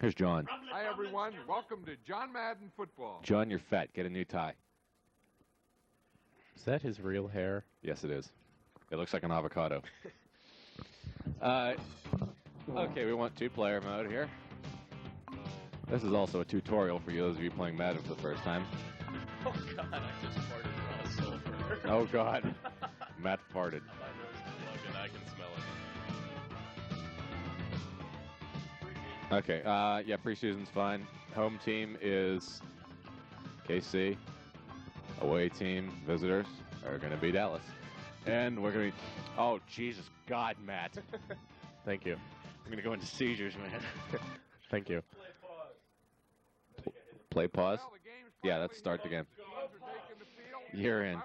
Here's John. Hi, everyone. Welcome to John Madden Football. John, you're fat. Get a new tie. Is that his real hair? Yes, it is. It looks like an avocado. Okay, we want two-player mode here. This is also a tutorial for you, those of you playing Madden for the first time. Oh, God, I just farted a lot of sulfur. Oh, God. Matt farted. My nose is plugged and I can smell it. Okay, yeah, preseason's fine. Home team is KC. Away team, visitors, are going to be Dallas. And we're going to be... Oh, Jesus God, Matt. Thank you. I'm going to go into seizures, man. Thank you. Play pause? Yeah, let's start the game. You're in.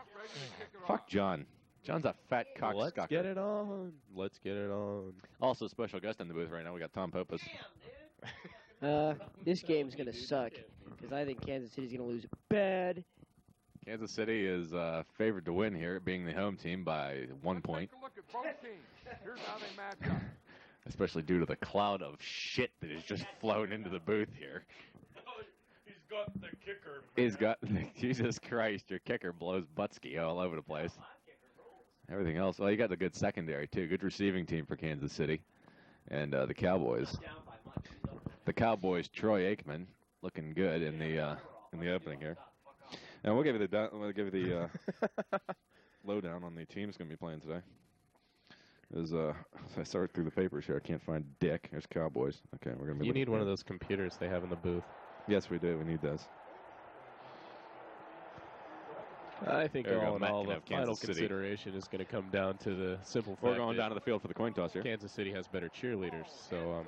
Fuck John. John's a fat cocksucker. Let's get it on. Let's get it on. Also, special guest in the booth right now. We got Tom Popus. This game's going to suck because I think Kansas City's going to lose bad. Kansas City is favored to win here, being the home team by 1 point. Take a look at both teams. Here's how they match up. Especially due to the cloud of shit that has just flown into the booth here. He's got the kicker. He's got, Jesus Christ, your kicker blows Butsky all over the place. Everything else, well, you got a good secondary, too. Good receiving team for Kansas City. And the Cowboys. The Cowboys, Troy Aikman, looking good in the opening here. And we'll give you the lowdown on the teams going to be playing today. As I sorted through the papers here, I can't find Dick. There's Cowboys. Okay, we're going to be. You need one of those computers they have in the booth. Yes, we do. We need those. I think all in all, the final City. consideration is going to come down to the simple fact We're going down to the field for the coin toss here. Kansas City has better cheerleaders, so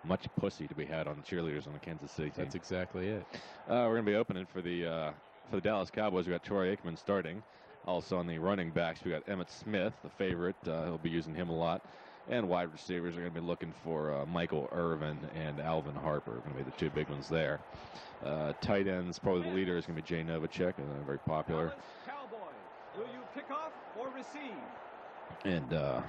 much pussy to be had on cheerleaders on the Kansas City team. that's exactly it. We're going to be opening for the Dallas Cowboys. We got Troy Aikman starting. Also on the running backs, we got Emmitt Smith, the favorite. He'll be using him a lot. And wide receivers are going to be looking for Michael Irvin and Alvin Harper. Going to be the two big ones there. Tight ends, probably the leader is going to be Jay Novacek, very popular. Cowboys, will you kick off or receive? And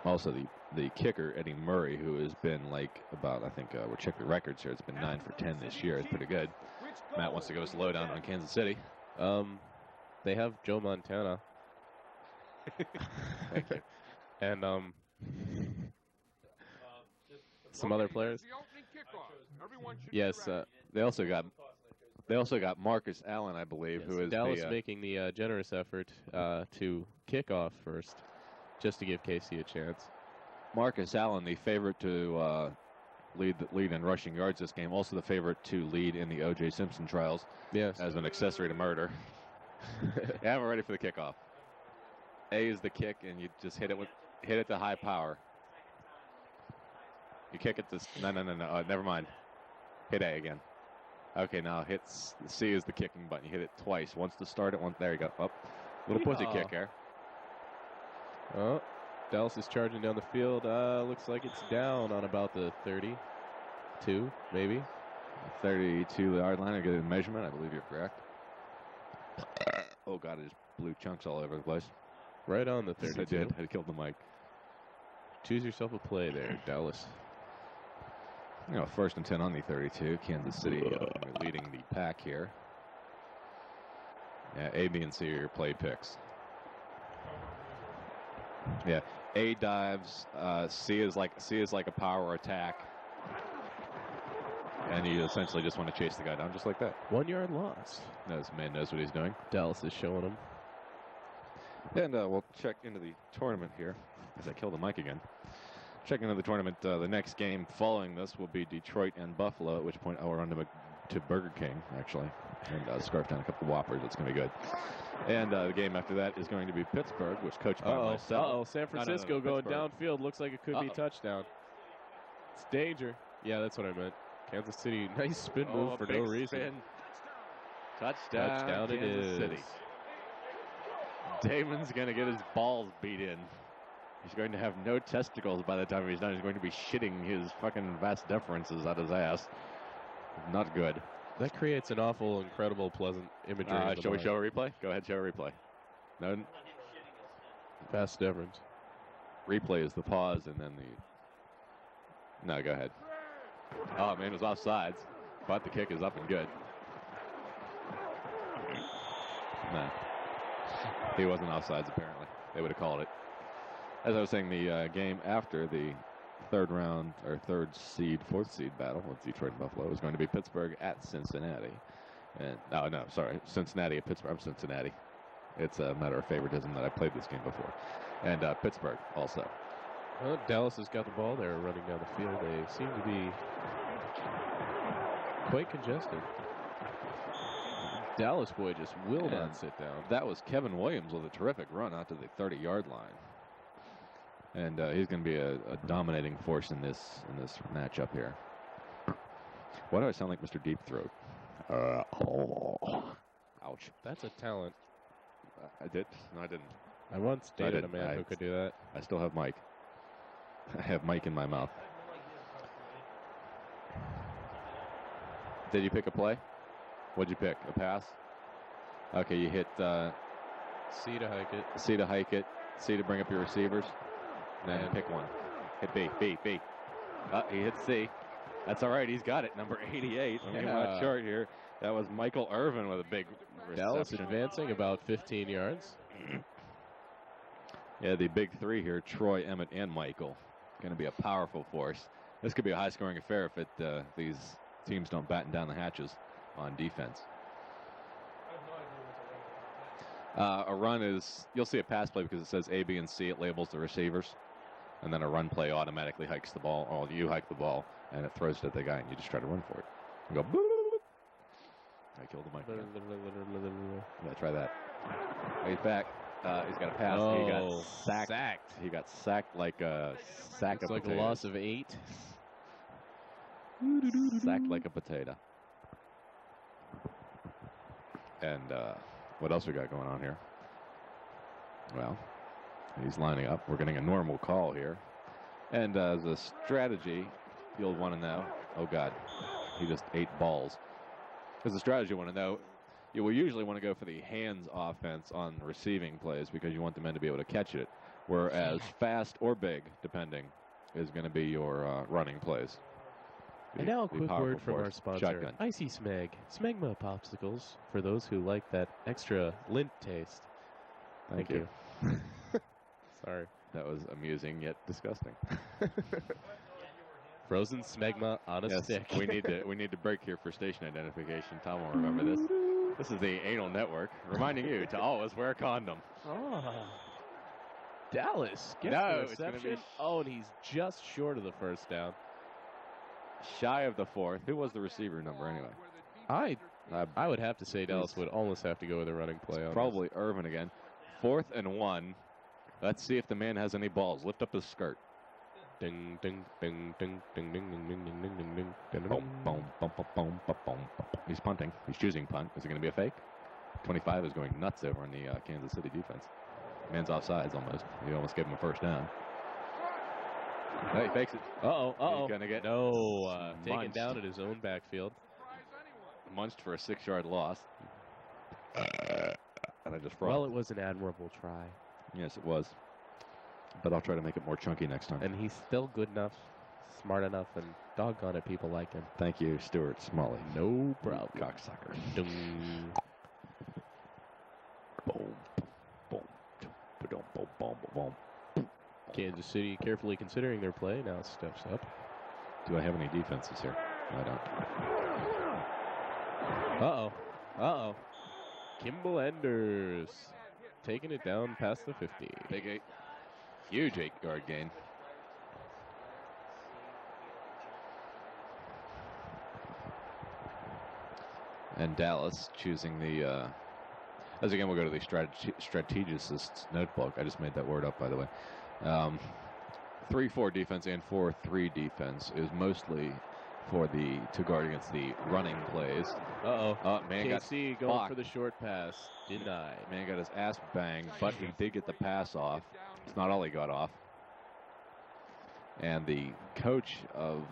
also the kicker, Eddie Murray, who has been like about, I think we'll check the records here. It's been 9 for 10 this year. It's pretty good. Matt wants to go slow down on Kansas City. They have Joe Montana. Thank you. And some other players. Yes, They also got Marcus Allen, I believe, yes, who is Dallas making the generous effort to kick off first, just to give KC a chance. Marcus Allen, the favorite to lead in rushing yards this game, also the favorite to lead in the O.J. Simpson trials. Yes, as an accessory to murder. Yeah, we're ready for the kickoff. A is the kick, and you just hit it to high power. You kick it to no. Never mind. Hit A again. Okay, now hits C is the kicking button. You hit it twice. Once to start it, once there you go. Up, little pussy kick there. Oh, Dallas is charging down the field. Looks like it's down on about the 32, maybe. 32-yard line. I get a measurement. I believe you're correct. Oh God, it just blew chunks all over the place. Right on the 32. I did. I killed the mic. Choose yourself a play there, Dallas. You know, 1st and 10 on the 32. Kansas City leading the pack here. Yeah, A, B, and C are your play picks. Yeah, A dives. C is like a power attack, and you essentially just want to chase the guy down just like that. 1 yard loss. This man knows what he's doing. Dallas is showing him. And we'll check into the tournament here as I kill the mic again. Check into the tournament. The next game following this will be Detroit and Buffalo, at which point I will run to Burger King, actually, and scarf down a couple of Whoppers. It's going to be good. And the game after that is going to be Pittsburgh, which coached by myself. San Francisco going downfield. Looks like it could be a touchdown. It's danger. Yeah, that's what I meant. Kansas City, nice spin move for no reason. Spin. Touchdown it is. City. Damon's going to get his balls beat in. He's going to have no testicles by the time he's done. He's going to be shitting his fucking vas deferences out his ass. Not good. That creates an awful, incredible, pleasant imagery. Shall we show a replay? Go ahead, show a replay. No. Vas deferens. Replay is the pause and then the... No, go ahead. Oh, man, it was offsides. But the kick is up and good. No. He wasn't offsides, apparently. They would have called it. As I was saying, the game after the third round, or fourth seed battle with Detroit and Buffalo is going to be Pittsburgh at Cincinnati. And sorry, Cincinnati at Pittsburgh. I'm Cincinnati. It's a matter of favoritism that I played this game before. And Pittsburgh also. Well, Dallas has got the ball. They're running down the field. They seem to be quite congested. Dallas boy just will not sit down. That was Kevin Williams with a terrific run out to the 30-yard line. And he's going to be a dominating force in this matchup here. Why do I sound like Mr. Deep Throat? Ouch. That's a talent. I did? No, I didn't. I once dated a man who could do that. I still have Mike. I have Mike in my mouth. Did you pick a play? What'd you pick? A pass? Okay, you hit C to hike it. C to hike it. C to bring up your receivers. And pick one. Hit B. He hit C. That's all right. He's got it. Number 88. I'm not short here. That was Michael Irvin with a big reception. Dallas advancing about 15 yards. Yeah, the big three here, Troy, Emmett, and Michael. Going to be a powerful force. This could be a high-scoring affair if these teams don't batten down the hatches on defense. A run is, you'll see a pass play because it says A, B, and C. It labels the receivers. And then a run play automatically hikes the ball. Or you hike the ball, and it throws it at the guy, and you just try to run for it. You go, I killed the mic. Yeah, try that. He's back. He's got a pass. Oh, he got sacked. He got sacked like a sack of potatoes. Like a loss of 8. Sacked like a potato. And what else we got going on here? Well, he's lining up. We're getting a normal call here. And as a strategy, you'll want to know. Oh, God. He just ate balls. As a strategy, you want to know. You will usually want to go for the hands offense on receiving plays because you want the men to be able to catch it. Whereas fast or big, depending, is going to be your running plays. And now a quick word from our sponsor, Shotgun. Icy Smeg. Smegma popsicles for those who like that extra lint taste. Thank you. Sorry. That was amusing yet disgusting. Frozen Smegma on a stick. we need to break here for station identification. Tom will remember this. This is the Anal Network reminding you to always wear a condom. Oh. Dallas gets the reception. Oh, and he's just short of the first down. Shy of the fourth. Who was the receiver number anyway? I would have to say Dallas would almost have to go with a running play on probably this. Irvin again. 4th and 1. Let's see if the man has any balls. Lift up his skirt. Ding ding ding ding ding ding ding ding ding ding ding ding. Boom, boom, boom, boom, boom, boom. He's punting. He's choosing punt. Is it going to be a fake? 25 is going nuts over on the Kansas City defense. Man's offsides almost. He almost gave him a first down. No, he fakes it. He's going to get taken down at his own backfield. Munched for a 6-yard loss. And I just Well, it was an admirable try. Yes, it was. But I'll try to make it more chunky next time. And he's still good enough, smart enough, and doggone it, people like him. Thank you, Stuart Smalley. No problem. Cocksucker. Boom. Boom. Boom. Boom. Boom. Boom. Boom. Kansas City carefully considering their play now steps up. Do I have any defenses here? No, I don't. Uh-oh. Kimball Enders taking it down past the 50. Big 8. Huge 8-yard gain. And Dallas choosing the, as again, we'll go to the strategist's notebook. I just made that word up, by the way. 3-4 defense and 4-3 defense is mostly to guard against the running plays. Man KC got going for the short pass. Denied. Man got his ass banged, but he did get the pass off. It's not all he got off. And the coach of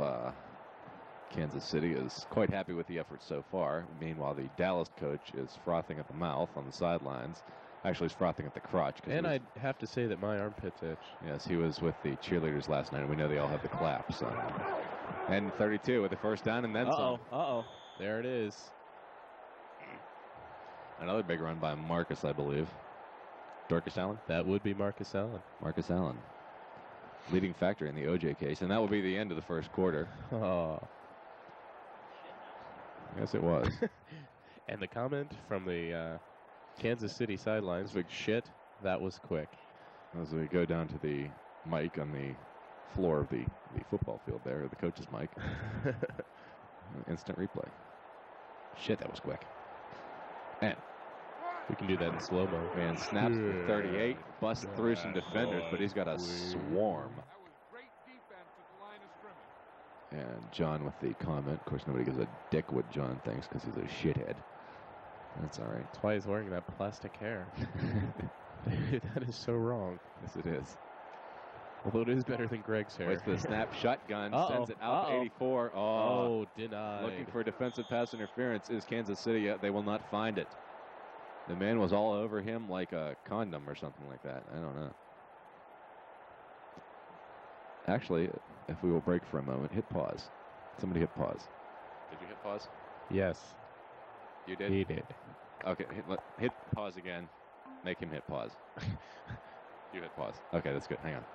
Kansas City is quite happy with the effort so far. Meanwhile, the Dallas coach is frothing at the mouth on the sidelines. Actually, he's frothing at the crotch. And I'd have to say that my armpits itch. Yes, he was with the cheerleaders last night, and we know they all have the claps. So And 32 with the first down and then some. Uh-oh. There it is. Another big run by Marcus, I believe. Dorcas Allen? That would be Marcus Allen. Marcus Allen. Leading factor in the OJ case. And that will be the end of the first quarter. Oh. Yes, it was. And the comment from the Kansas City sidelines, big shit, that was quick. As we go down to the mic on the floor of the football field there, the coach's mic. Instant replay. Shit, that was quick. And we can do that in slow-mo. Man snaps for 38, busts through some defenders, but he's got a swarm. That was great defense at the line of scrimmage. And John with the comment. Of course, nobody gives a dick what John thinks because he's a shithead. That's all right. That's why he's wearing that plastic hair. That is so wrong. Yes, it is. Although it is better than Greg's hair. Waits for the snap, shotgun, sends it out 84. Oh, denied. Looking for defensive pass interference is Kansas City. They will not find it. The man was all over him like a condom or something like that. I don't know. Actually, if we will break for a moment, hit pause. Somebody hit pause. Did you hit pause? Yes. You did? He did. Okay, hit pause again. Make him hit pause. You hit pause. Okay, that's good. Hang on.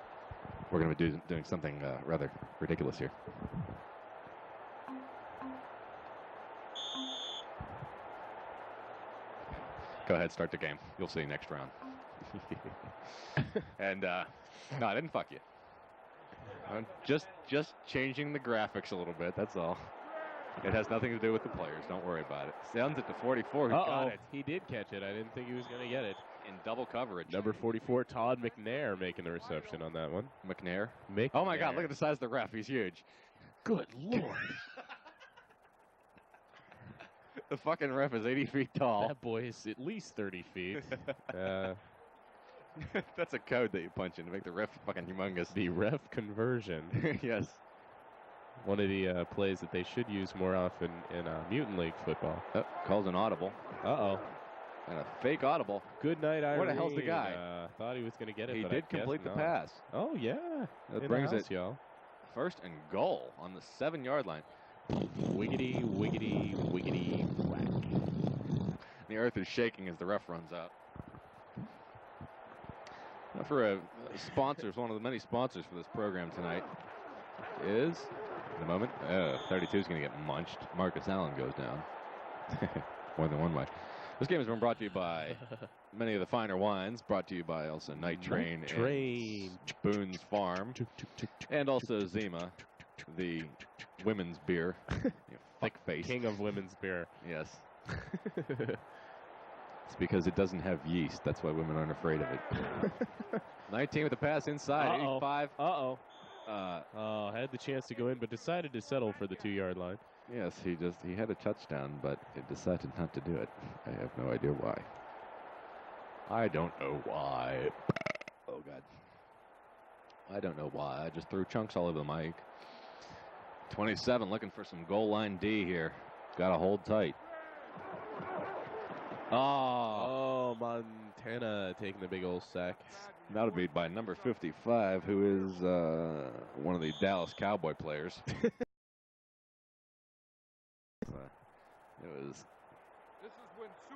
We're going to be doing something rather ridiculous here. Go ahead, start the game. You'll see next round. And, no, I didn't fuck you. I'm just changing the graphics a little bit, that's all. It has nothing to do with the players. Don't worry about it. Sounds at the 44. He got it. He did catch it. I didn't think he was going to get it. In double coverage. Number 44, Todd McNair, making the reception on that one. McNair? Oh, my God. Look at the size of the ref. He's huge. Good Lord. The fucking ref is 80 feet tall. That boy is at least 30 feet. That's a code that you punch in to make the ref fucking humongous. The ref conversion. Yes. One of the plays that they should use more often in Mutant League football. Calls an audible. Uh-oh. And a fake audible. Good night, Irene. Where the hell's the guy? Thought he was going to get it, He but did I guess complete the not. pass. Oh, yeah. That In brings the house, it y'all. first and goal on the 7-yard line. Wiggity, wiggity, wiggity, whack. The earth is shaking as the ref runs out. Now for a sponsor, one of the many sponsors for this program tonight is, in a moment, 32 is going to get munched. Marcus Allen goes down. More than one way. This game has been brought to you by many of the finer wines, brought to you by also Night Train and Boone's Farm, and also Zima, the women's beer. Thick face. King of women's beer. Yes. It's because it doesn't have yeast. That's why women aren't afraid of it. 19 with the pass inside. 85. Had the chance to go in, but decided to settle for the 2-yard line. Yes, he had a touchdown, but it decided not to do it. I have no idea why. I don't know why. Oh, God. I don't know why. I just threw chunks all over the mic. 27 looking for some goal line D here. Got to hold tight. Oh, Montana taking the big old sack. That'll be by number 55, who is one of the Dallas Cowboy players. It was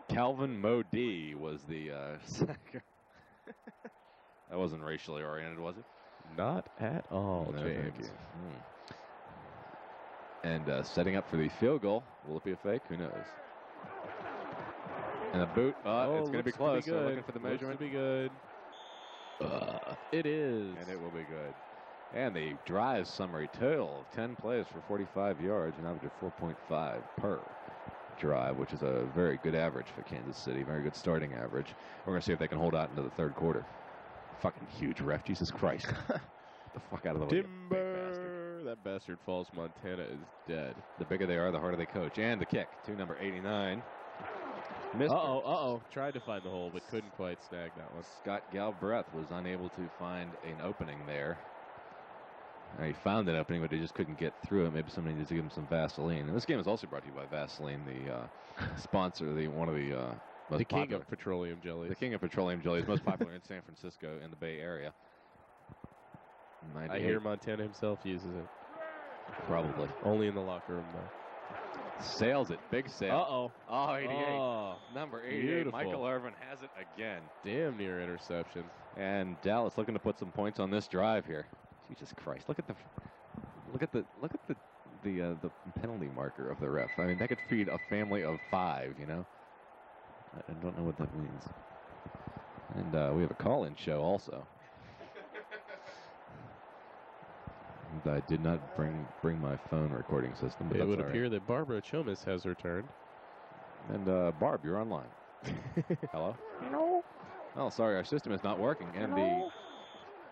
Calvin Modee was the sacker. That wasn't racially oriented, was it? Not at all, No, James. thank you. And setting up for the field goal. Will it be a fake? Who knows? And the boot. It's going to be close. They're looking for the measurement. Looks to be good. It is. And it will be good. And the drive summary total of 10 plays for 45 yards, an average of 4.5 per drive, which is a very good average for Kansas City. Very good starting average. We're going to see if they can hold out into the third quarter. Fucking huge ref. Jesus Christ. Get the fuck out of the way. Timber. That bastard falls. Montana is dead. The bigger they are, the harder they coach. And the kick to number 89. Tried to find the hole, but couldn't quite snag that one. Scott Galbraith was unable to find an opening there. He found an opening, but he just couldn't get through it. Maybe somebody needs to give him some Vaseline. And this game is also brought to you by Vaseline, the sponsor, one of the most the king popular, of petroleum jellies. The king of petroleum jellies, most popular in San Francisco in the Bay Area. I hear Montana himself uses it. Probably. Only in the locker room, though. Sails it. Big sail. Uh-oh. Oh, 88. Oh, Number 88. beautiful. Michael Irvin has it again. damn near interception. And Dallas looking to put some points on this drive here. Jesus Christ! Look at the penalty marker of the ref. I mean, that could feed a family of 5. You know. I don't know what that means. And we have a call-in show also. I did not bring my phone recording system. But It that's would all appear right. that Barbara Chomis has returned. And Barb, you're online. Hello. Hello. Oh, sorry, our system is not working, and Hello.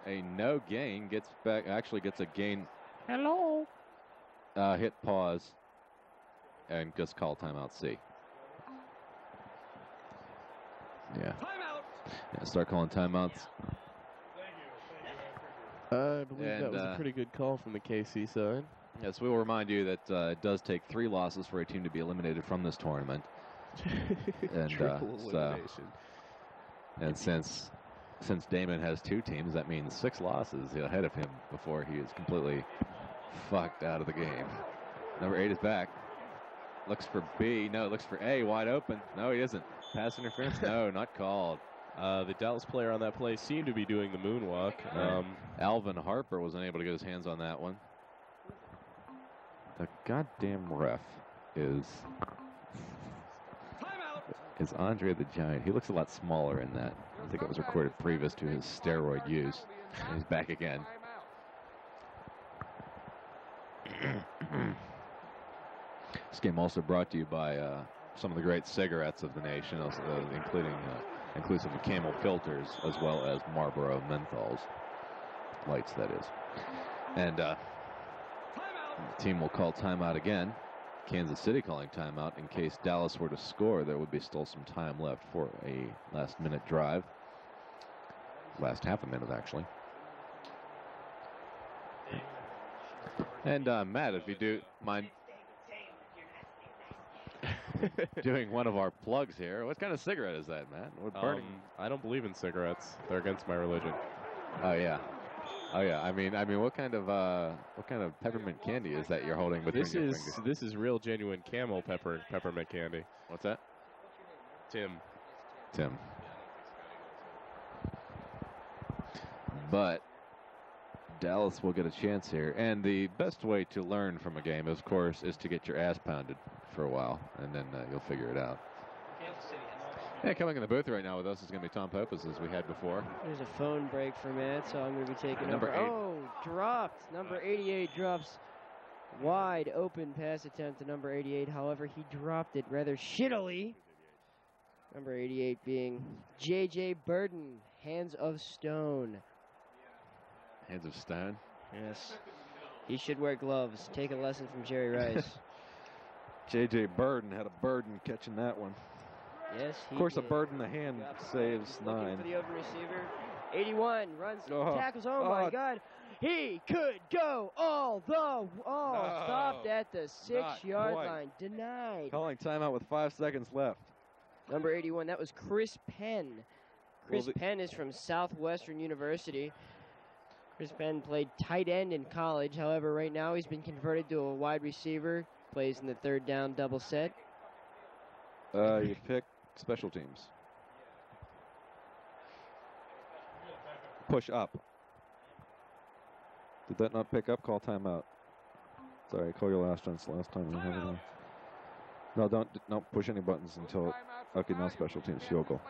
a no gain gets back. Actually, gets a gain. Hello. Hit pause, and just call timeout C. Yeah. Timeout. Yeah. Start calling timeouts. I believe that And, was a pretty good call from the KC side. Yes, we will remind you that it does take 3 losses for a team to be eliminated from this tournament. And Triple elimination. And since Damon has 2 teams, that means 6 losses ahead of him before he is completely fucked out of the game. Number 8 is back. Looks for B. No, looks for A. Wide open. No, he isn't. Pass interference? No, not called. The Dallas player on that play seemed to be doing the moonwalk. Alvin Harper was unable to get his hands on that one. The goddamn ref is Andre the Giant. He looks a lot smaller in that. I think it was recorded previous to his steroid use. And he's back again. This game also brought to you by some of the great cigarettes of the nation, including inclusive of Camel filters, as well as Marlboro menthols. Lights, that is. And the team will call timeout again. Kansas City calling timeout in case Dallas were to score. There would be still some time left for a last-minute drive. Last half a minute, actually. And Matt, if you do mind doing one of our plugs here. What kind of cigarette is that, Matt? We're burning. I don't believe in cigarettes. They're against my religion. Oh yeah. Oh yeah. I mean, what kind of peppermint candy is that you're holding between your fingers? This is real genuine camel peppermint candy. What's that? Tim. But Dallas will get a chance here, and the best way to learn from a game, of course, is to get your ass pounded for a while, and then you'll figure it out. Yeah, coming in the booth right now with us is going to be Tom Popus, as we had before. There's a phone break for Matt, so I'm going to be taking Number 8. Oh, dropped. Number 88 drops wide open pass attempt to number 88. However, he dropped it rather shittily. Number 88 being J.J. Burden, Hands of Stone. Hands of Stone? Yes. He should wear gloves. Take a lesson from Jerry Rice. J.J. Burden had a burden catching that one. Yes, he Of course, a did. bird in the hand saves Looking 9. for the open receiver. 81 runs, Oh. tackles. Oh my God. He could go all the. No. Stopped at the 6-yard quite. line. Denied. Calling timeout with 5 seconds left. Number 81, that was Chris Penn. Chris Penn is from Southwestern University. Chris Penn played tight end in college. However, right now he's been converted to a wide receiver. Plays in the 3rd down double set. You pick special teams. Push up. Did that not pick up? Call timeout. Sorry, call your last chance. Last time. No, don't push any buttons until. Okay, now special teams field goal.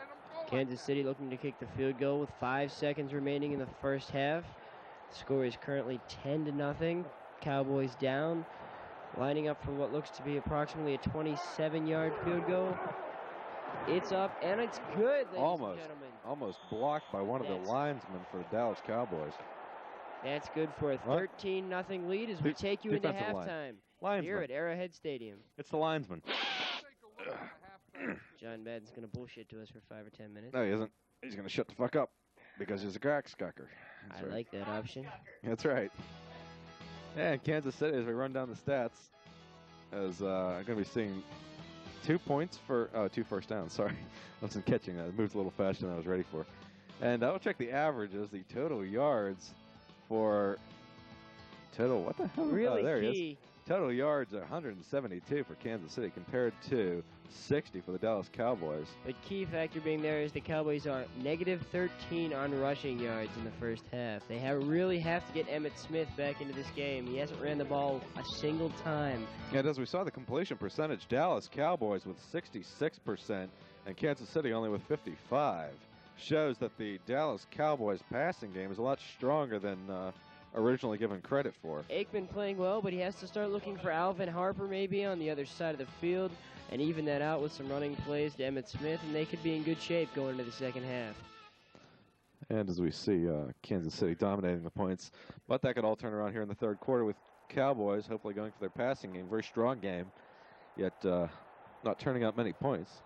Kansas City looking to kick the field goal with 5 seconds remaining in the first half. The score is currently 10-0. Cowboys down. Lining up for what looks to be approximately a 27-yard field goal. It's up, and it's good, ladies and gentlemen. Almost blocked by one of the linesmen for the Dallas Cowboys. That's good for a 13-0 lead as we take you into Defensive line. halftime Linesman. here at Arrowhead Stadium. It's the linesman. John Madden's going to bullshit to us for 5 or 10 minutes. No, he isn't. He's going to shut the fuck up because he's a cracksucker. I like that option. That's right. And Kansas City, as we run down the stats, is going to be seeing 2 first downs. Sorry, I wasn't catching that. It moved a little faster than I was ready for. And I'll check the averages, the total yards for Total, what the hell? Really Oh, there he is. key. Total yards are 172 for Kansas City compared to 60 for the Dallas Cowboys. The key factor being there is the Cowboys are -13 on rushing yards in the first half. They really have to get Emmitt Smith back into this game. He hasn't ran the ball a single time. And as we saw the completion percentage, Dallas Cowboys with 66% and Kansas City only with 55. Shows that the Dallas Cowboys passing game is a lot stronger than originally given credit for. Aikman playing well, but he has to start looking for Alvin Harper maybe on the other side of the field and even that out with some running plays to Emmitt Smith, and they could be in good shape going into the second half. And as we see, Kansas City dominating the points, but that could all turn around here in the third quarter with Cowboys hopefully going for their passing game. Very strong game, yet not turning out many points.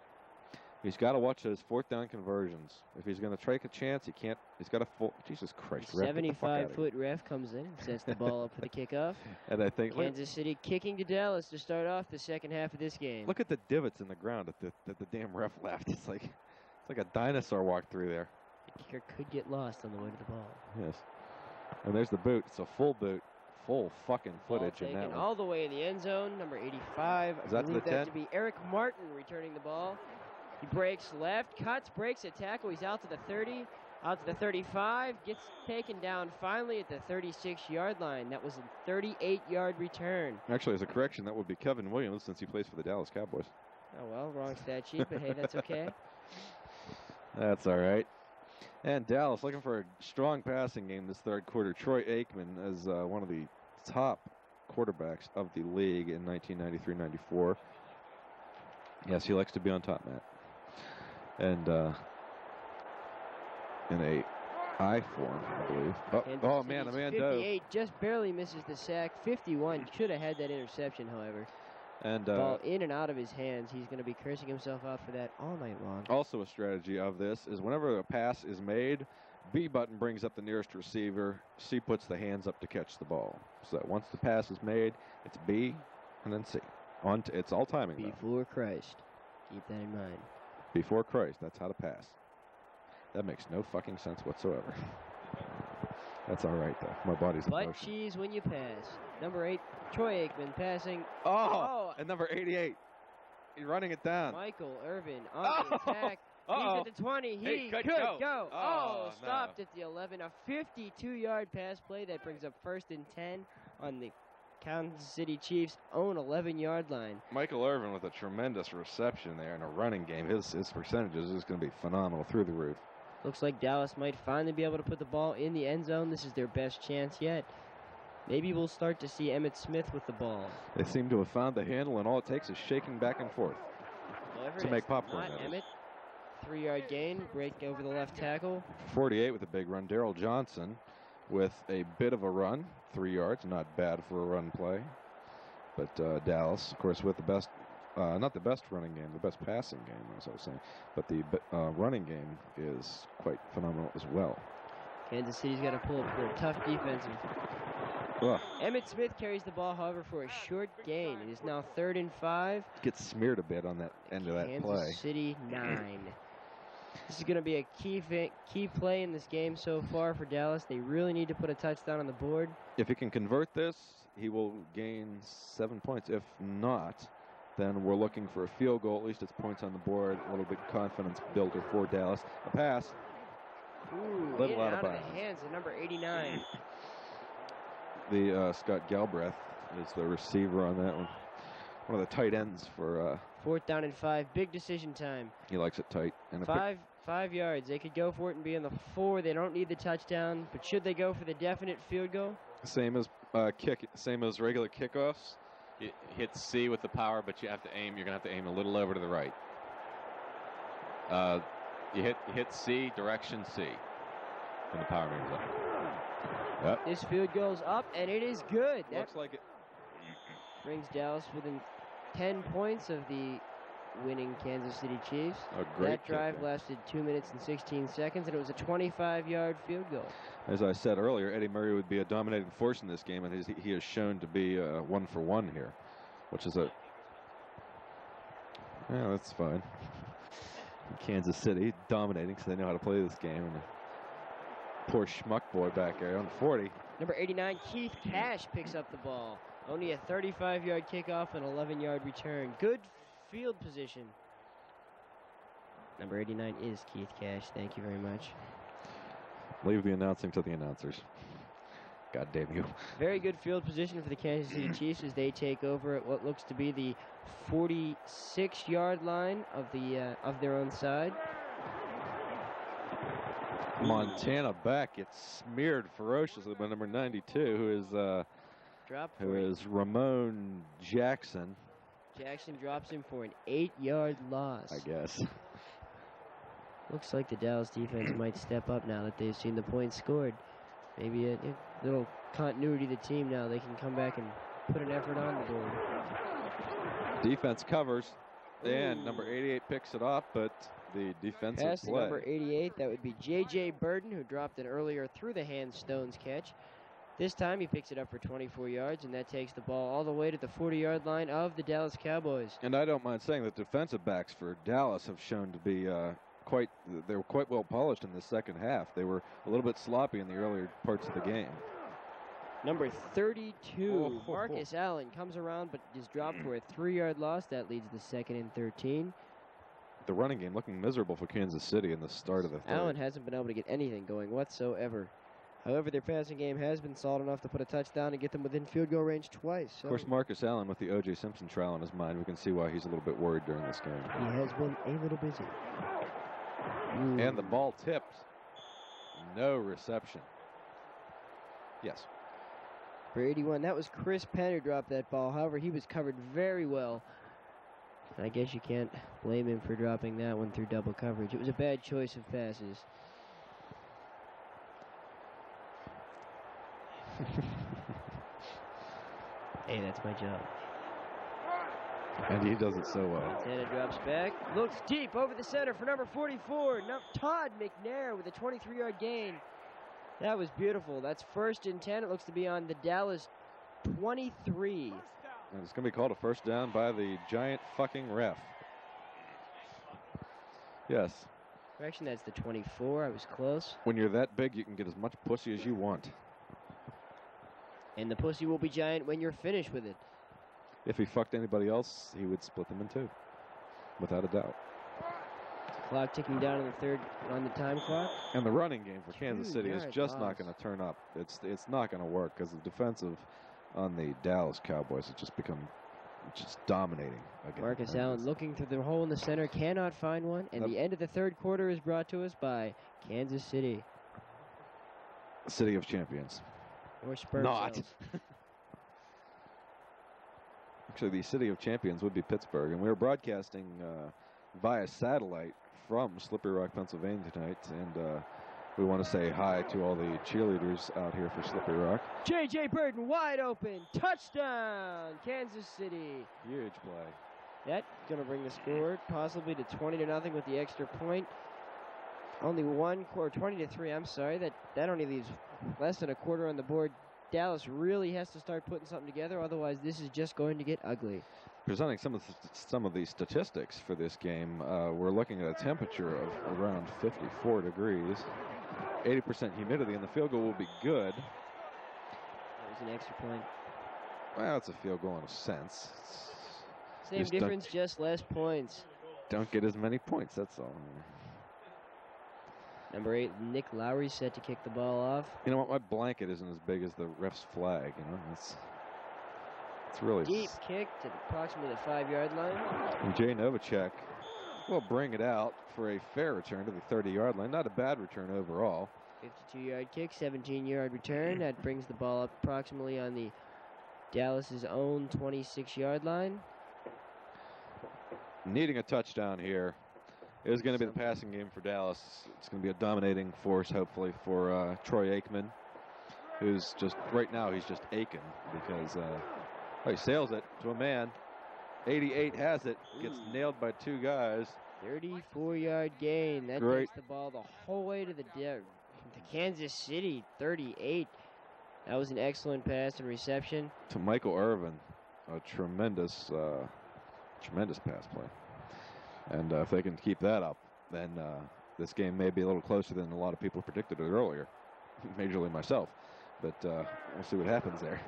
He's got to watch those fourth down conversions. If he's going to take a chance, he can't. He's got to full. Jesus Christ! 75-foot ref comes in and sets the ball up for the kickoff. And I think Kansas City kicking to Dallas to start off the second half of this game. Look at the divots in the ground that the damn ref left. It's like a dinosaur walked through there. The kicker could get lost on the way to the ball. Yes. And there's the boot. It's a full boot. Full fucking footage in that one. All the way in the end zone. Number 85. Is that I believe the 10? to be Eric Martin returning the ball. He breaks left, cuts, breaks a tackle. He's out to the 30, out to the 35, gets taken down finally at the 36-yard line. That was a 38-yard return. Actually, as a correction, that would be Kevin Williams since he plays for the Dallas Cowboys. Oh, well, wrong stat sheet, but hey, that's okay. That's all right. And Dallas looking for a strong passing game this third quarter. Troy Aikman is one of the top quarterbacks of the league in 1993-94. Yes, he likes to be on top, Matt. And in a high form, I believe. Oh man, the man 58 just barely misses the sack. 51 should have had that interception, however. And ball in and out of his hands. He's going to be cursing himself out for that all night long. Also a strategy of this is whenever a pass is made, B button brings up the nearest receiver. C puts the hands up to catch the ball. So once the pass is made, it's B and then C. It's all timing. Before Christ. Keep that in mind. Before Christ, that's how to pass. That makes no fucking sense whatsoever. That's all right, though. My body's in motion. Butt cheese when you pass. Number 8, Troy Aikman passing. And number 88. He's running it down. Michael Irvin on the attack. He's at the 20. He could go. Stopped at the 11. A 52-yard pass play that brings up 1st and 10 on the Kansas City Chiefs' own 11-yard line. Michael Irvin with a tremendous reception there in a running game. His percentages is going to be phenomenal, through the roof. Looks like Dallas might finally be able to put the ball in the end zone. This is their best chance yet. Maybe we'll start to see Emmitt Smith with the ball. They seem to have found the handle, and all it takes is shaking back and forth to make popcorn. Not Emmitt. 3-yard gain, break over the left tackle. 48 with a big run. Darrell Johnson with a bit of a run, 3 yards, not bad for a run play. But Dallas, of course, with the best, not the best running game, the best passing game, as I was saying, but the running game is quite phenomenal as well. Kansas City's got to pull up for a tough defensive. Emmitt Smith carries the ball, however, for a short gain. It is now 3rd and 5. Gets smeared a bit on that end of that play. Kansas City 9. This is going to be a key play in this game so far for Dallas. They really need to put a touchdown on the board. If he can convert this, he will gain 7 points. If not, then we're looking for a field goal. At least it's points on the board. A little bit confidence builder for Dallas. A pass. Ooh, little out of bounds. The hands of number 89. The Scott Galbraith is the receiver on that one. One of the tight ends for 4th down and 5. Big decision time. He likes it tight. And 5 yards. They could go for it and be on the 4. They don't need the touchdown, but should they go for the definite field goal? Same as same as regular kickoffs. You hit C with the power, but you have to aim. You're gonna have to aim a little over to the right. You hit C, direction C, when the power moves up. Yep. This field goes up, and it is good. Looks like it brings Dallas within 10 points of the winning Kansas City Chiefs. That drive lasted 2 minutes and 16 seconds, and it was a 25-yard field goal. As I said earlier, Eddie Murray would be a dominating force in this game, and he has shown to be 1-for-1 here, which is that's fine. Kansas City dominating, so they know how to play this game. And the poor schmuck boy back there on 40 Number 89, Keyz Cash picks up the ball. Only a 35-yard kickoff and 11-yard return. Good field position. Number 89 is Keyz Cash. Thank you very much. Leave the announcing to the announcers. God damn you. Very good field position for the Kansas City Chiefs as they take over at what looks to be the 46-yard line of their own side. Montana back gets smeared ferociously by number 92, who is Ramon Jackson. Jackson drops him for an 8-yard loss. I guess. Looks like the Dallas defense might step up now that they've seen the points scored. Maybe a little continuity to the team now. They can come back and put an effort on the board. Defense covers, and number 88 picks it up, but the defensive Pass to play. number 88, that would be J.J. Burden, who dropped it earlier through the hand Stones catch. This time he picks it up for 24 yards, and that takes the ball all the way to the 40-yard line of the Dallas Cowboys. And I don't mind saying that defensive backs for Dallas have shown to be they were quite well polished in the second half. They were a little bit sloppy in the earlier parts of the game. Number 32, Marcus Allen comes around but is dropped for a 3-yard loss. That leads to 2nd and 13. The running game looking miserable for Kansas City in the start of the third. Allen hasn't been able to get anything going whatsoever. However, their passing game has been solid enough to put a touchdown and get them within field goal range twice. So of course, Marcus Allen with the O.J. Simpson trial on his mind. We can see why he's a little bit worried during this game. He has been a little busy. And the ball tipped. No reception. Yes. For 81, that was Chris Penn who dropped that ball. However, he was covered very well. I guess you can't blame him for dropping that one through double coverage. It was a bad choice of passes. Hey, that's my job. And he does it so well. Montana drops back, looks deep over the center for number 44, Todd McNair with a 23-yard gain. That was beautiful. That's 1st and 10. It looks to be on the Dallas 23. And it's going to be called a first down by the giant fucking ref. Yes. Correction, that's the 24. I was close. When you're that big, you can get as much pussy as you want. And the pussy will be giant when you're finished with it. If he fucked anybody else, he would split them in two. Without a doubt. Clock ticking down on the third on the time clock. And the running game for Kansas City is 2-yard just loss. not going to turn up. It's not going to work because the defensive on the Dallas Cowboys has just become just dominating again. Marcus Allen looking through the hole in the center, cannot find one. And the end of the third quarter is brought to us by Kansas City. City of Champions. Or Spurs. Not. Actually, the City of Champions would be Pittsburgh. And we were broadcasting via satellite from Slippery Rock, Pennsylvania tonight. And we want to say hi to all the cheerleaders out here for Slippery Rock. J.J. Burden wide open. Touchdown, Kansas City. Huge play. That's going to bring the score possibly to 20-0 with the extra point. Only 20-3, I'm sorry. That only leaves less than a quarter on the board. Dallas really has to start putting something together, otherwise this is just going to get ugly. Presenting some of the statistics for this game, we're looking at a temperature of around 54 degrees, 80% humidity, and the field goal will be good. That was an extra point. Well, it's a field goal in a sense. Same Just difference, just less points. Don't get as many points, that's all. Number 8, Nick Lowry set to kick the ball off. You know what? My blanket isn't as big as the ref's flag. You know, it's really Deep kick to approximately the 5-yard line. And Jay Novacek will bring it out for a fair return to the 30-yard line. Not a bad return overall. 52-yard kick, 17-yard return. That brings the ball up approximately on the Dallas's own 26-yard line. Needing a touchdown here. It is going to be the passing game for Dallas. It's going to be a dominating force, hopefully, for Troy Aikman, who's just, right now, he's just aching because he sails it to a man. 88 has it, gets nailed by two guys. 34-yard gain. That Great. takes the ball the whole way to the Kansas City 38. That was an excellent pass and reception. To Michael Irvin, a tremendous pass play. And if they can keep that up, then this game may be a little closer than a lot of people predicted it earlier, majorly myself. But we'll see what happens there.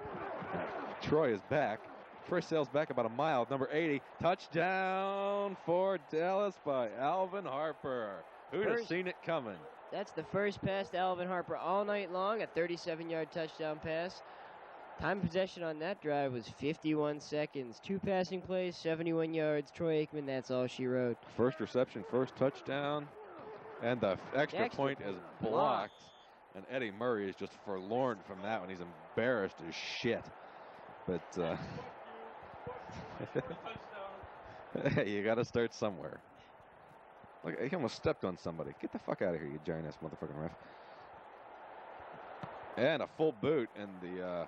Troy is back. Troy sails back about a mile. Number 80. Touchdown for Dallas by Alvin Harper. Who'd have seen it coming? That's the first pass to Alvin Harper all night long, a 37-yard touchdown pass. Time of possession on that drive was 51 seconds. 2 passing plays, 71 yards. Troy Aikman, that's all she wrote. First reception, first touchdown. And the extra point is blocked. And Eddie Murray is just forlorn from that one. He's embarrassed as shit. But you got to start somewhere. Like, he almost stepped on somebody. Get the fuck out of here, you giant-ass motherfucking ref. And a full boot, and the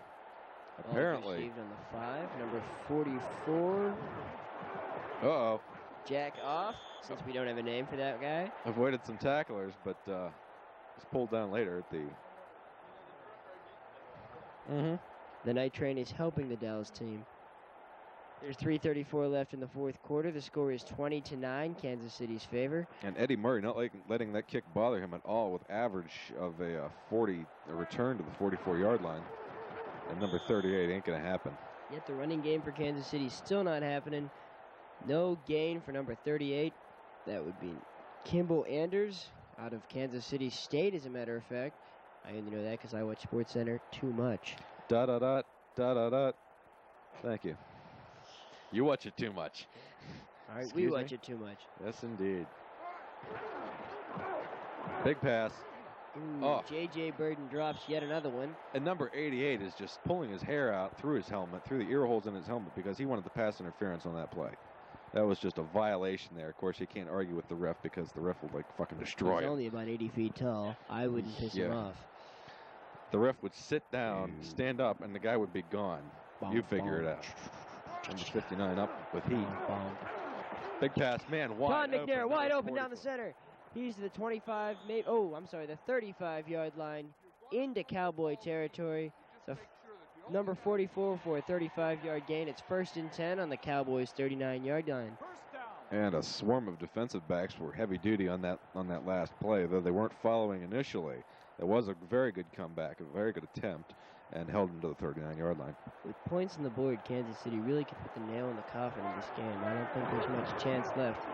apparently received on the 5, number 44. Uh-oh. Jack off, since we don't have a name for that guy. Avoided some tacklers, but was pulled down later at the... The night train is helping the Dallas team. There's 3:34 left in the fourth quarter. The score is 20-9, Kansas City's favor. And Eddie Murray not letting that kick bother him at all, with average of a return to the 44-yard line. And number 38 ain't going to happen. Yet the running game for Kansas City still not happening. No gain for number 38. That would be Kimball Anders out of Kansas City State, as a matter of fact. I only know that because I watch SportsCenter too much. Da-da-da, da-da-da. Thank you. You watch it too much. All right, Excuse we watch me? it too much. Yes, indeed. Big pass. Ooh, Oh. J.J. Burden drops yet another one. And number 88 is just pulling his hair out through his helmet, through the ear holes in his helmet, because he wanted the pass interference on that play. That was just a violation there. Of course, you can't argue with the ref because the ref will, like, fucking destroy He's him. only about 80 feet tall. I wouldn't piss him off. The ref would sit down, stand up, and the guy would be gone. You figure it out. Number 59 up with heat. Big pass, man, wide Don McNair, open. wide open down the center. He's to the 25, the 35-yard line into Cowboy territory. So number 44 for a 35-yard gain. It's 1st and 10 on the Cowboys' 39-yard line. And a swarm of defensive backs were heavy duty on that last play, though they weren't following initially. It was a very good comeback, a very good attempt, and held him to the 39-yard line. With points on the board, Kansas City really could put the nail in the coffin in this game. I don't think there's much chance left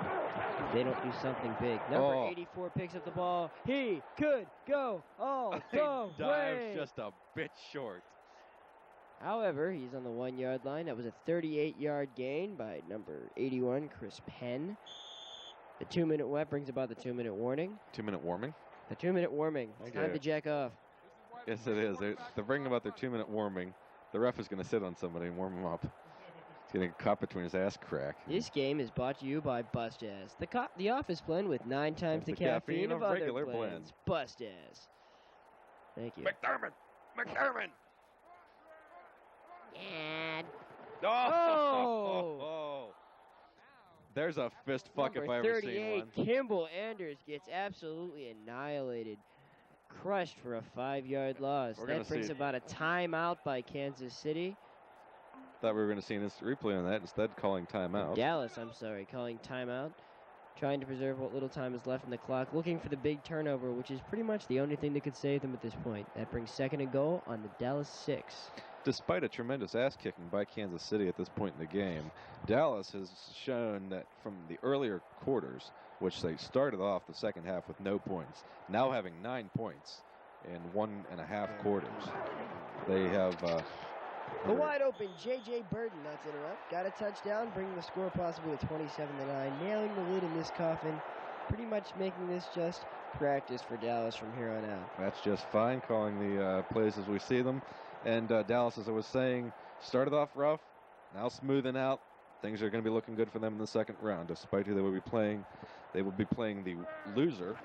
if they don't do something big. Number 84 picks up the ball. He could go all the way. Dives just a bit short. However, he's on the 1-yard line. That was a 38-yard gain by number 81, Chris Penn. The 2-minute wet brings about the 2-minute warning. 2-minute warming? The 2-minute warming. It's time to jack off. Yes, it is. They're bringing about their 2-minute warming. The ref is going to sit on somebody and warm him up. He's getting a caught between his ass crack. This game is brought to you by Bust Ass, the office blend with 9 times the caffeine of other regular blends. blends. Bust Ass. Thank you. McDermott! Dad. Oh! There's a fist fuck if I ever seen 38, one. Kimball Anders gets absolutely annihilated. Crushed for a 5-yard loss. That brings about a timeout by Kansas City. Thought we were going to see an instant replay on that, instead calling timeout. Dallas, calling timeout. Trying to preserve what little time is left in the clock. Looking for the big turnover, which is pretty much the only thing that could save them at this point. That brings 2nd and goal on the Dallas 6. Despite a tremendous ass-kicking by Kansas City at this point in the game, Dallas has shown that from the earlier quarters, which they started off the second half with no points, now having 9 points in 1.5 quarters. They have... the wide open J.J. Burden, not to interrupt, got a touchdown, bringing the score possibly to 27-9, nailing the lid in this coffin, pretty much making this just practice for Dallas from here on out. That's just fine, calling the plays as we see them. And Dallas, as I was saying, started off rough, now smoothing out. Things are going to be looking good for them in the second round, despite who they will be playing. They will be playing the loser.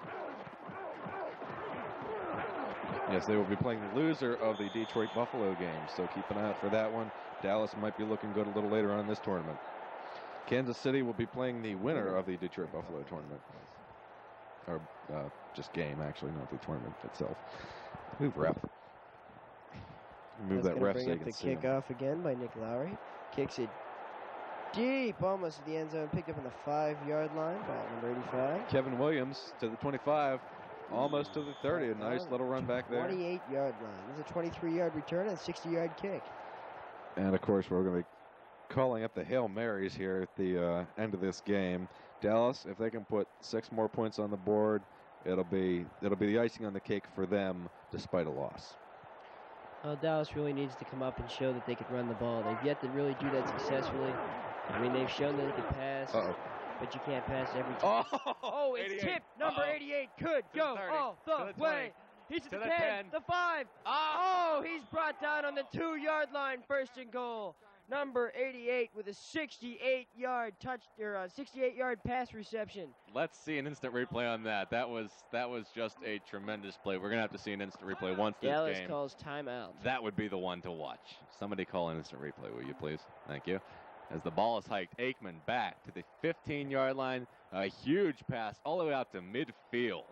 Yes, they will be playing the loser of the Detroit Buffalo game, so keep an eye out for that one. Dallas might be looking good a little later on in this tournament. Kansas City will be playing the winner of the Detroit Buffalo tournament. Or just game, actually, not the tournament itself. Move ref. Move that ref so you can see him. The kickoff again by Nick Lowry. Kicks it deep, almost to the end zone. Picked up on the 5-yard line by number 85. Kevin Williams to the 25. almost to the 30. A nice little run back there. 28-yard line. This is a 23-yard return and a 60-yard kick. And of course, we're going to be calling up the Hail Marys here at the end of this game. Dallas, if they can put 6 more points on the board, it'll be the icing on the cake for them, despite a loss. Well, Dallas really needs to come up and show that they could run the ball. They've yet to really do that successfully. I mean, they've shown that they can pass, but you can't pass every time. Oh, It's tipped. Number 88 could go all the way. He's at the 10, the 5. Oh, he's brought down on the 2-yard line, 1st and goal. Number 88 with a 68-yard 68-yard pass reception. Let's see an instant replay on that. That was just a tremendous play. We're gonna have to see an instant replay once this Dallas game. calls timeout. That would be the one to watch. Somebody call an instant replay, will you please? Thank you. As the ball is hiked, Aikman back to the 15-yard line. A huge pass all the way out to midfield.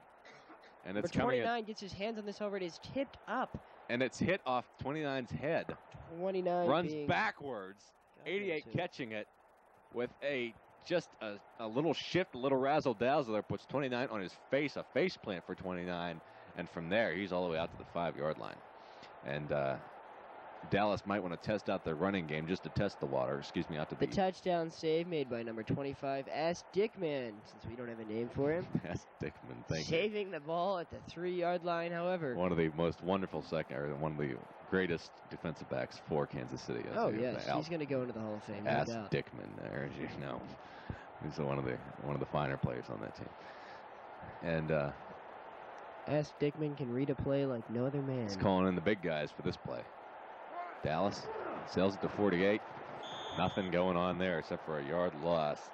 And it's Number coming 29 gets his hands on this already. It's tipped up. and it's hit off 29's head. 29 Runs being backwards. 88 too. catching it with just a little shift, a little razzle-dazzle there. Puts 29 on his face, a face plant for 29. And from there, he's all the way out to the 5-yard line. And Dallas might want to test out their running game just to test the water. Excuse me, out to the touchdown save made by number 25, Ass Dickman, since we don't have a name for him. Ass Dickman, thank you. Saving the ball at the 3-yard line, however. One of the most wonderful one of the greatest defensive backs for Kansas City. Oh, yes, he's going to go into the Hall of Fame, no Ass doubt. Dickman, there, you know. He's one of the finer players on that team. And Ass Dickman can read a play like no other man. he's calling in the big guys for this play. Dallas sails it to 48. Nothing going on there except for a yard loss.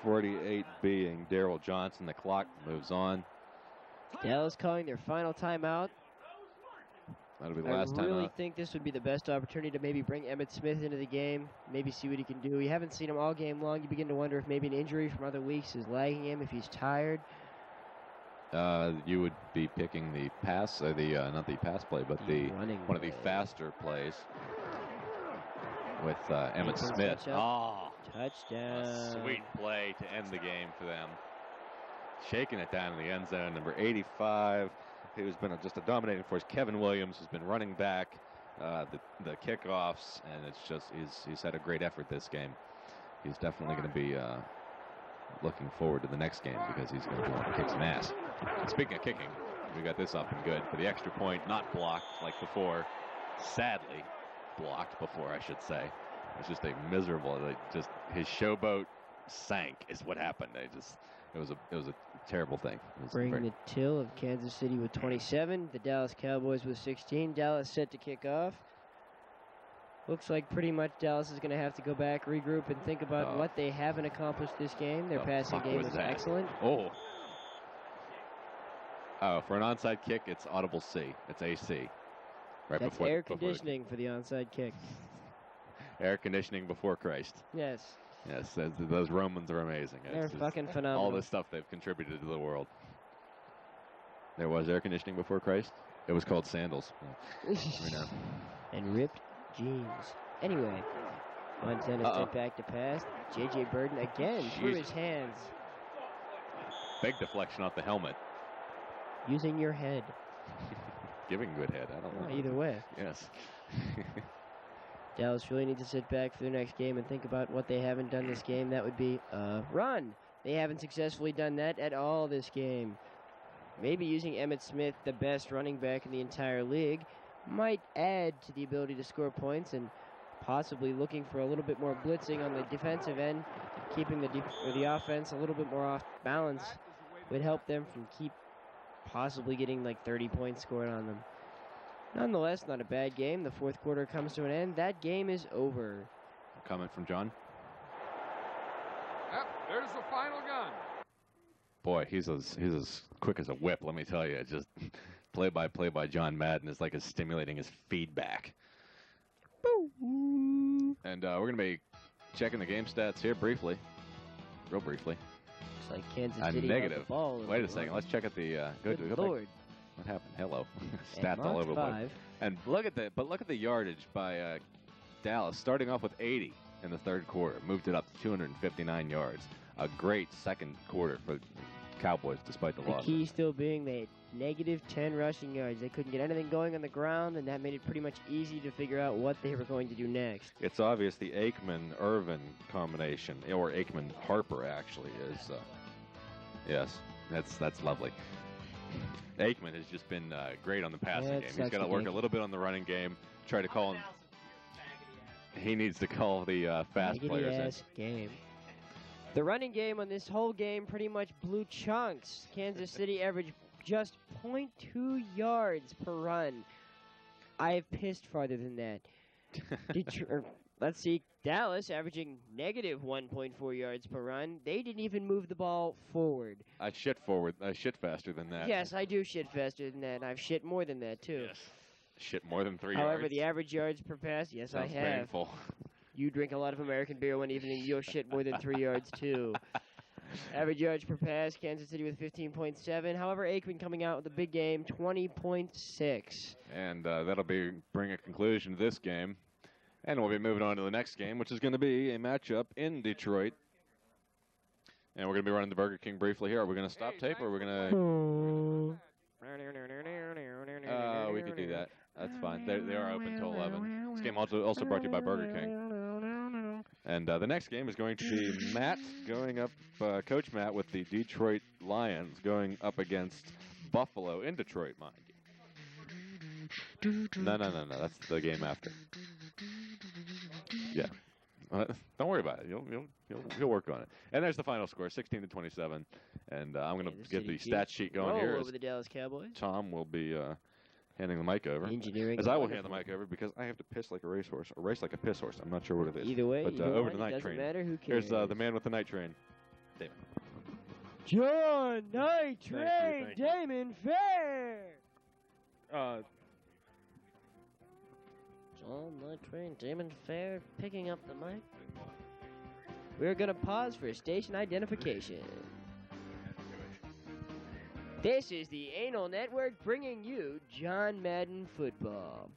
48 being Daryl Johnson. The clock moves on. Dallas calling their final timeout. That'll be the last I really timeout. think this would be the best opportunity to maybe bring Emmitt Smith into the game, maybe see what he can do. You haven't seen him all game long. You begin to wonder if maybe an injury from other weeks is lagging him, if he's tired. You would be picking the pass, not the pass play, but The the running one of the play. faster plays with Emmitt Aikman's Smith. touchdown. Oh, Touchdown. a sweet play to end the game for them. Shaking it down in the end zone. Number 85, who's been just a dominating force. Kevin Williams has been running back the kickoffs, and it's just he's had a great effort this game. He's definitely going to be looking forward to the next game because he's going to want to kick some ass. And speaking of kicking, we got this up and good for the extra point, not blocked like before. Sadly, blocked before, I should say. It's just a miserable. Just his showboat sank is what happened. It was a terrible thing. It was Bring very- the till of Kansas City with 27. The Dallas Cowboys with 16. Dallas set to kick off. Looks like pretty much Dallas is going to have to go back, regroup, and think about what they haven't accomplished this game. Their The passing fuck game was was that? excellent. Oh, for an onside kick, it's audible C. It's AC. Right That's before air before- conditioning for the onside kick. Air conditioning before Christ. Yes, Yes, those Romans are amazing. they're It's just fucking phenomenal. all the stuff they've contributed to the world. There was air conditioning before Christ. It was called sandals. We know. And ripped jeans. Anyway, Montana sent back to pass. J.J. Burden again through his Jesus. hands, Big deflection off the helmet. using your head. Giving good head. I don't know. Either way. Yes. Dallas really needs to sit back for the next game and think about what they haven't done this game. That would be run. They haven't successfully done that at all this game. Maybe using Emmitt Smith, the best running back in the entire league, might add to the ability to score points, and possibly looking for a little bit more blitzing on the defensive end, keeping the offense a little bit more off balance would help them from possibly getting like 30 points scored on them. Nonetheless, not a bad game. The fourth quarter comes to an end. That game is over. Comment from John. Yep, there's the final gun. Boy, he's as quick as a whip. Let me tell you. It's just play-by-play by John Madden is like as stimulating as feedback. And we're going to be checking the game stats here briefly. Real briefly. Looks like Kansas A City negative. got the ball. Wait a second. Let's check at the go Good back. Lord. What happened? Hello. And Stats all Mark over the place. 5. And look at the yardage by Dallas, starting off with 80 in the third quarter, moved it up to 259 yards. A great second quarter for the Cowboys, despite the The loss. key still being they negative 10 rushing yards. They couldn't get anything going on the ground, and that made it pretty much easy to figure out what they were going to do next. It's obvious the Aikman-Irvin combination, or Aikman-Harper actually, is, yes, that's lovely. Aikman has just been great on the passing game. He's got to work a little bit on the running game, try to call him. He needs to call the fast players in. Game. The running game on this whole game pretty much blew chunks. Kansas City averaged just 0.2 yards per run. I have pissed farther than that. Let's see, Dallas averaging negative 1.4 yards per run. They didn't even move the ball forward. I shit forward. I shit faster than that. Yes, I do shit faster than that. I've shit more than that, too. Yes. Shit more than 3 yards. However, the average yards per pass, yes, Sounds I have. painful. You drink a lot of American beer one evening, you'll shit more than 3 yards, too. Average yards per pass, Kansas City with 15.7. However, Aikman coming out with a big game, 20.6. And that'll bring a conclusion to this game. And we'll be moving on to the next game, which is going to be a matchup in Detroit. And we're going to be running the Burger King briefly here. Are we going to stop tape, or are we going to... we could do that. That's fine. They are open till 11. This game also brought to you by Burger King. And the next game is going to be Matt going up, Coach Matt with the Detroit Lions going up against Buffalo in Detroit, mind you. No. That's the game after. Yeah. Don't worry about it. You'll work on it. And there's the final score, 16-27. And I'm going to get the stat sheet going here. Over the Dallas Cowboys. Tom will be handing the mic over. Engineering. As I will hand the mic over because I have to piss like a racehorse, or race like a piss horse. I'm not sure what it is. Either way, but over the night doesn't train. matter. Who cares? Here's the man with the night train, Damon. John Night Thank Train, you. Damon Faher. John Night Train, Damon Faher, picking up the mic. We're gonna pause for station identification. This is the Anal Network bringing you John Madden Football.